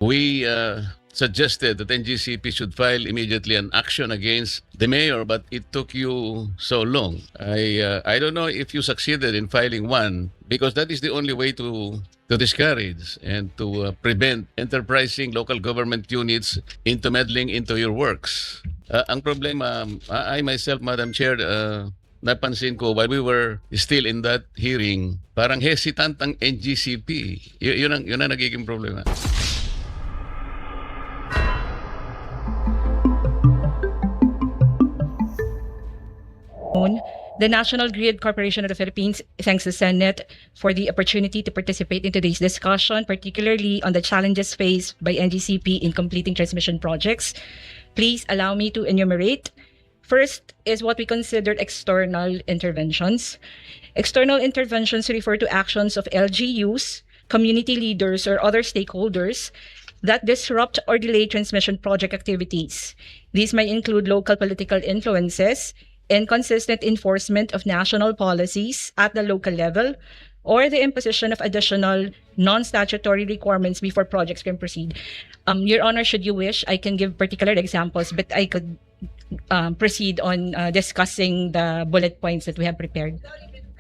We suggested that NGCP should file immediately an action against the mayor, but it took you so long. I don't know if you succeeded in filing one, because that is the only way to discourage and to prevent enterprising local government units into meddling into your works. Ang problema, I myself, Madam Chair, napansin ko while we were still in that hearing, parang hesitant ang NGCP. Yun ang nagiging problema. The National Grid Corporation of the Philippines thanks the Senate for the opportunity to participate in today's discussion, particularly on the challenges faced by NGCP in completing transmission projects. Please allow me to enumerate. First is what we consider external interventions. External interventions refer to actions of LGUs, community leaders, or other stakeholders that disrupt or delay transmission project activities. These may include local political influences, inconsistent enforcement of national policies at the local level, or the imposition of additional non-statutory requirements before projects can proceed. Your Honor, should you wish, I can give particular examples, but I could proceed on discussing the bullet points that we have prepared.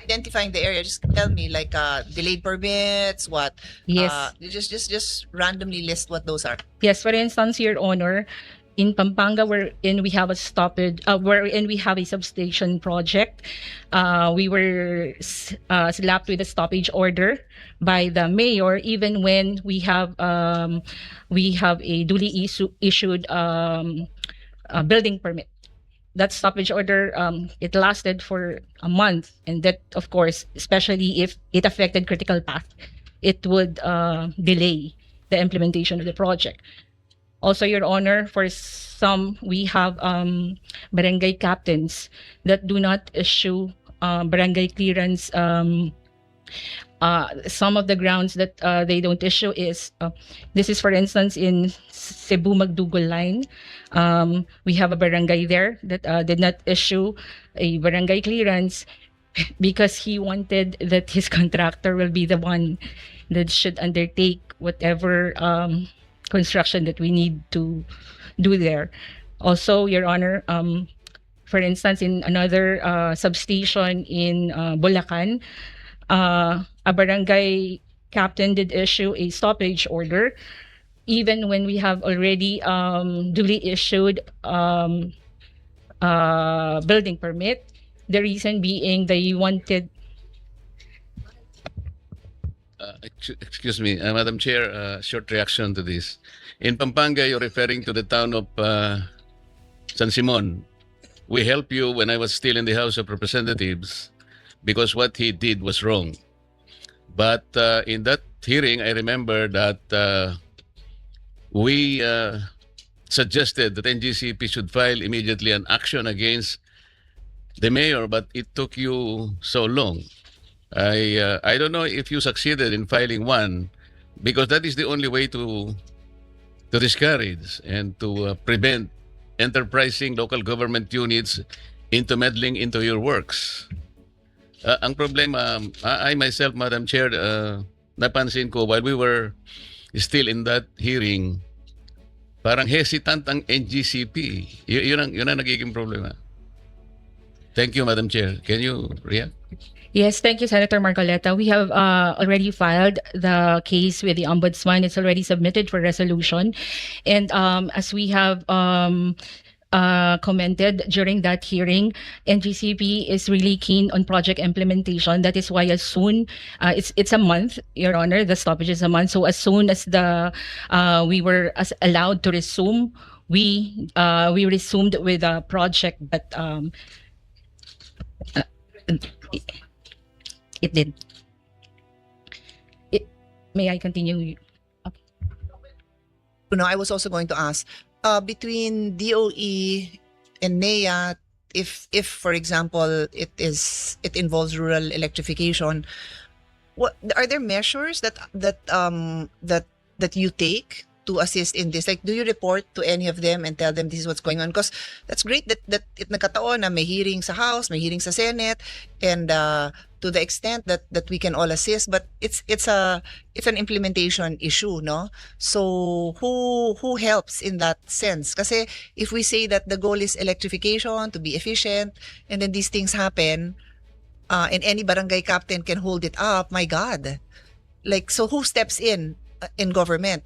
Identifying the area, just tell me, like delayed permits, what? Yes. Just randomly list what those are. Yes, for instance, Your Honor, in Pampanga, wherein we have a stoppage, wherein we have a substation project, we were slapped with a stoppage order by the mayor, even when we have a duly issued building permit. That stoppage order, it lasted for a month, and that, of course, especially if it affected critical path, it would delay the implementation of the project. Also, Your Honor, for some, we have barangay captains that do not issue barangay clearance. Some of the grounds that they don't issue is, this is for instance in Cebu Magdugol line. We have a barangay there that did not issue a barangay clearance because he wanted that his contractor will be the one that should undertake whatever construction that we need to do there. Also, Your Honor, for instance, in another substation in Bulacan, a barangay captain did issue a stoppage order, even when we have already duly issued building permit. The reason being they wanted. Excuse me, Madam Chair, short reaction to this. In Pampanga, you're referring to the town of San Simon. We helped you when I was still in the House of Representatives because what he did was wrong. But in that hearing, I remember that we suggested that NGCP should file immediately an action against the mayor, but it took you so long. I don't know if you succeeded in filing one, because that is the only way to discourage and to prevent enterprising local government units into meddling into your works. Ang problema, I myself, Madam Chair, napansin ko while we were still in that hearing, parang hesitant ang NGCP. Yun ang nagiging problema. Thank you, Madam Chair. Can you react? Yes, thank you, Senator Marcoleta. We have already filed the case with the Ombudsman. It's already submitted for resolution. And as we have commented during that hearing, NGCP is really keen on project implementation. That is why as soon, it's a month, Your Honor, the stoppage is a month. So as soon as we were allowed to resume, we resumed with the project, but it did. May I continue? No, I was also going to ask, between DOE and NEA, if for example it involves rural electrification, what are there measures that you take to assist in this? Like, do you report to any of them and tell them this is what's going on? Because that's great that it nagkataon na may hearing sa House, may hearing sa Senate, and to the extent that we can all assist, but it's an implementation issue, no? So who helps in that sense? Kasi if we say that the goal is electrification to be efficient, and then these things happen, and any barangay captain can hold it up, my God. Like, so who steps in government?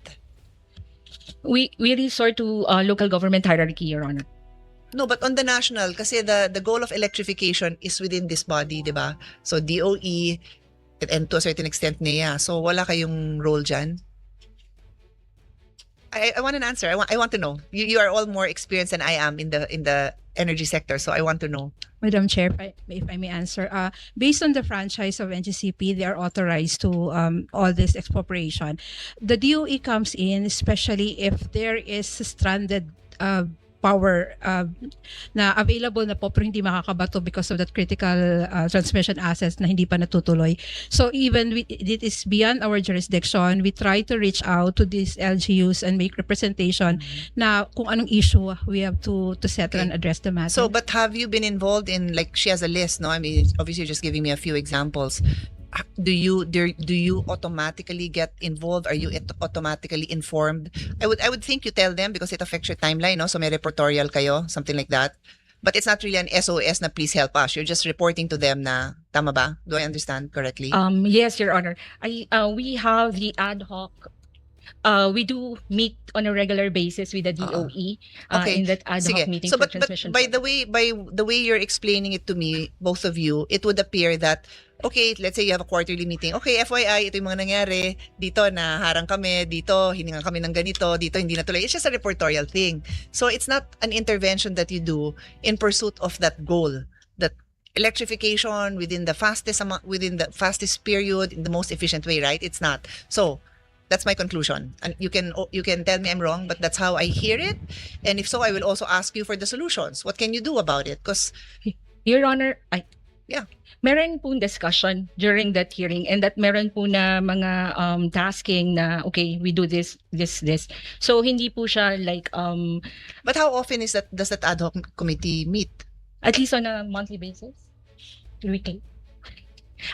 We resort to local government hierarchy, Your Honor. No, but on the national, kasi the goal of electrification is within this body, di ba? So DOE, and to a certain extent NEA. So wala kayong role dyan? I want an answer. I want to know. You are all more experienced than I am in the energy sector, so I want to know. Madam Chair, if I may answer, based on the franchise of NGCP, they are authorized to all this expropriation. The DOE comes in, especially if there is stranded power na available na po pero hindi makakabato because of that critical transmission assets na hindi pa natutuloy. So even it is beyond our jurisdiction, we try to reach out to these LGUs and make representation na kung anong issue we have to settle and address the matter. So, but have you been involved in, like, she has a list, no? I mean, obviously you're just giving me a few examples. Do you automatically get involved? Are you automatically informed? I would think you tell them because it affects your timeline, no? So may reportorial kayo, something like that. But it's not really an SOS na please help us. You're just reporting to them na, tama ba? Do I understand correctly? Yes, Your Honor. We have the ad hoc. We do meet on a regular basis with the DOE Okay. in that ad hoc Sige. meeting So, for but transmission. by the way you're explaining it to me, both of you, it would appear that, okay, let's say you have a quarterly meeting. Okay, FYI, ito yung mga nangyari. Dito, naharang kami. Dito, hiningan kami ng ganito. Dito, hindi natuloy. It's just a reportorial thing. So, it's not an intervention that you do in pursuit of that goal. That electrification within the fastest period, in the most efficient way, right? It's not. So, that's my conclusion. And you can tell me I'm wrong, but that's how I hear it. And if so, I will also ask you for the solutions. What can you do about it? Because Your Honor, Yeah. meron pong discussion during that hearing and that meron po na mga tasking na, okay, we do this. So, hindi po siya like, but how often does that ad hoc committee meet? at least on a monthly basis? Weekly?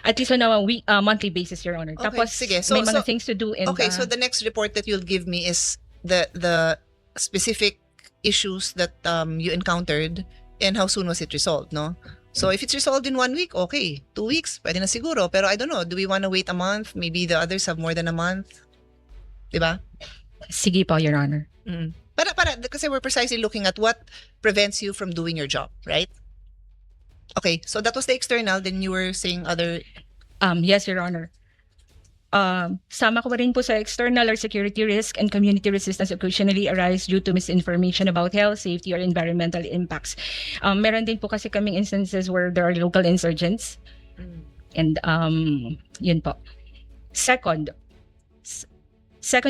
At least on a monthly basis, Your Honor. Okay, Tapos, sige. may mga things to do. And, Okay, so the next report that you'll give me is the specific issues that you encountered and how soon was it resolved, no? So if it's resolved in 1 week, okay. 2 weeks, pwede na siguro. Pero I don't know, do we want to wait a month? Maybe the others have more than a month. Diba? sige po, Your Honor. Para, kasi we're precisely looking at what prevents you from doing your job, right? Okay, so that was the external. Then you were saying other... Yes, Your Honor. Sama ko rin po sa external or security risk and community resistance occasionally arise due to misinformation about health, safety, or environmental impacts. Meron din po kasi kaming instances where there are local insurgents. And yun po. Second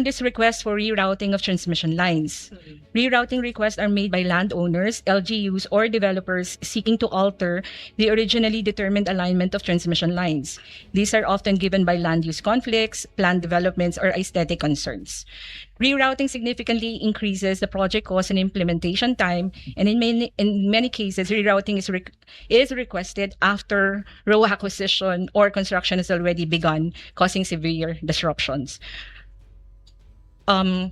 is request for rerouting of transmission lines. Rerouting requests are made by landowners, LGUs, or developers seeking to alter the originally determined alignment of transmission lines. These are often given by land use conflicts, planned developments, or aesthetic concerns. Rerouting significantly increases the project cost and implementation time, and in many cases, rerouting is requested after row acquisition or construction has already begun, causing severe disruptions. There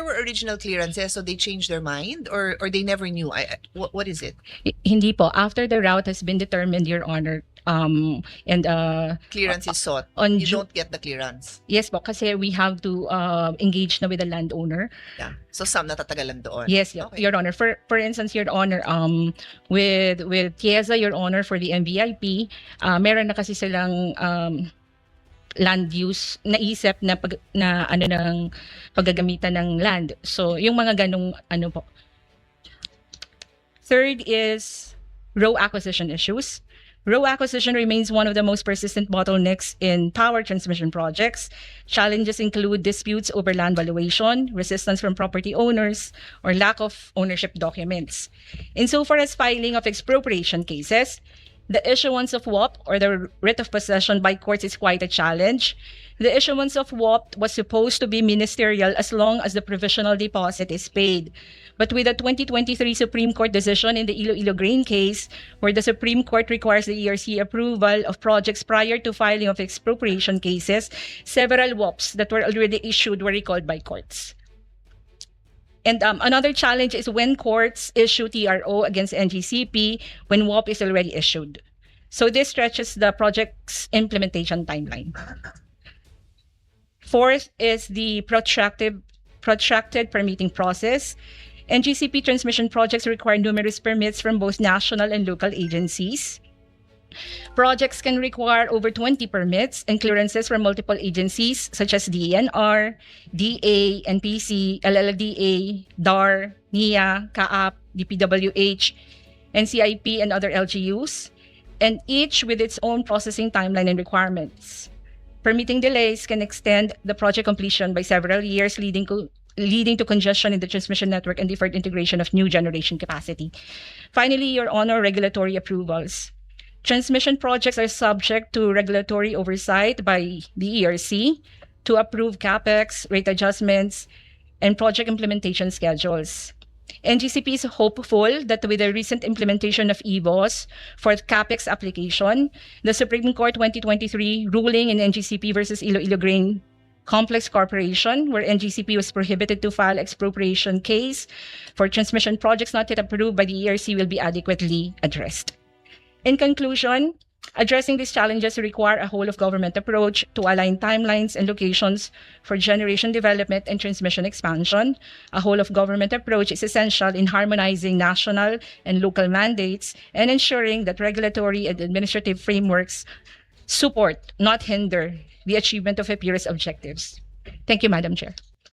were original clearances, so they changed their mind, or they never knew. What is it? Hindi po. After the route has been determined, Your Honor, and Clearance is sought. on You Ju- don't get the clearance. yes po, kasi we have to engage na with the landowner. Yeah. So some natatagalan doon. Yes, Okay. Your Honor. For instance, Your Honor, with TIEZA, Your Honor, for the MVIP, meron na kasi silang land use naisip na ng paggagamitan ng land. So, yung mga ganong po. Third is row acquisition issues. Row acquisition remains one of the most persistent bottlenecks in power transmission projects. Challenges include disputes over land valuation, resistance from property owners, or lack of ownership documents. Insofar as filing of expropriation cases, The issuance of WAP, or the writ of possession by courts, is quite a challenge. The issuance of WAP was supposed to be ministerial as long as the provisional deposit is paid. But with the 2023 Supreme Court decision in the Iloilo grain case, where the Supreme Court requires the ERC approval of projects prior to filing of expropriation cases, several WAPs that were already issued were recalled by courts. And another challenge is when courts issue TRO against NGCP when WAP is already issued. So this stretches the project's implementation timeline. Fourth is the protracted permitting process. NGCP transmission projects require numerous permits from both national and local agencies. Projects can require over 20 permits and clearances from multiple agencies such as DENR, DA, NPC, LLDA, DAR, NIA, CAAP, DPWH, NCIP, and other LGUs, and each with its own processing timeline and requirements. Permitting delays can extend the project completion by several years, leading to congestion in the transmission network and deferred integration of new generation capacity. Finally, Your Honor, regulatory approvals. Transmission projects are subject to regulatory oversight by the ERC to approve CapEx, rate adjustments, and project implementation schedules. NGCP is hopeful that with the recent implementation of EBOS for CapEx application, the Supreme Court 2023 ruling in NGCP versus Iloilo Grain Complex Corporation, where NGCP was prohibited to file expropriation case for transmission projects not yet approved by the ERC, will be adequately addressed. In conclusion, addressing these challenges require a whole-of-government approach to align timelines and locations for generation development and transmission expansion. A whole-of-government approach is essential in harmonizing national and local mandates and ensuring that regulatory and administrative frameworks support, not hinder, the achievement of EPIRA's objectives. Thank you, Madam Chair.